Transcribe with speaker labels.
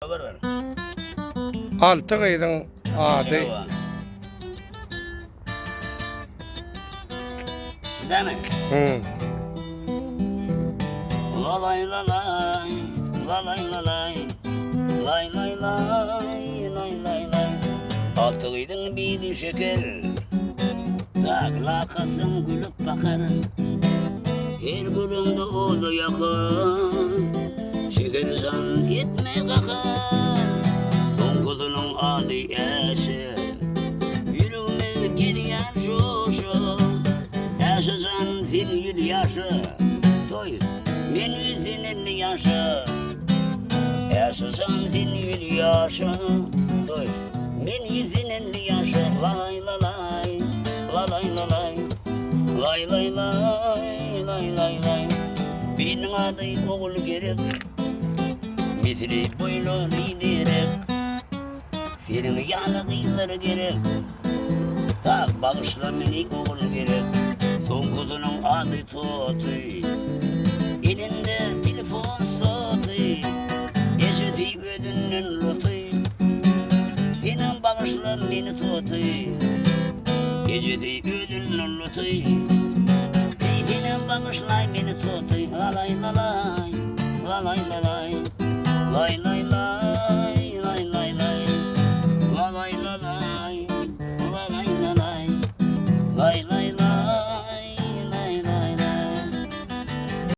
Speaker 1: Var.
Speaker 2: Altı kıydın adı.
Speaker 1: Sizde mi?
Speaker 2: Hı.
Speaker 1: Lalay lalay, lalay lalay, lay lay lay, lay lay lay. Altı kıydın bir şeker, taklakasın gülüp bakar. Her gülümde oldu yakın, şeker zan etme kakar. Son kuzunun adı eşi, yüreğime geliyen şuşu. Eşi zan fil yüz yaşı, doyuz men yüzün 50 yaşı. Eşi zan fil yüz yaşı, doyuz men yüzün 50 yaşı. Lay lalay, lalay lalay, lay lay lay, lay lay lay. Benim adı oğul gerek, misli boylu liderek. Senin yanı kızları gerek, tak bağışla beni oğul gerek. Son kuzunun adı Tutuy, elinde telefon sotuy, eşiti ödünün lotuy. Senin bağışla beni Tutuy, eşiti ödünün lotuy. Senin bağışla beni Tutuy, lalay lalay, lalay lalay, lay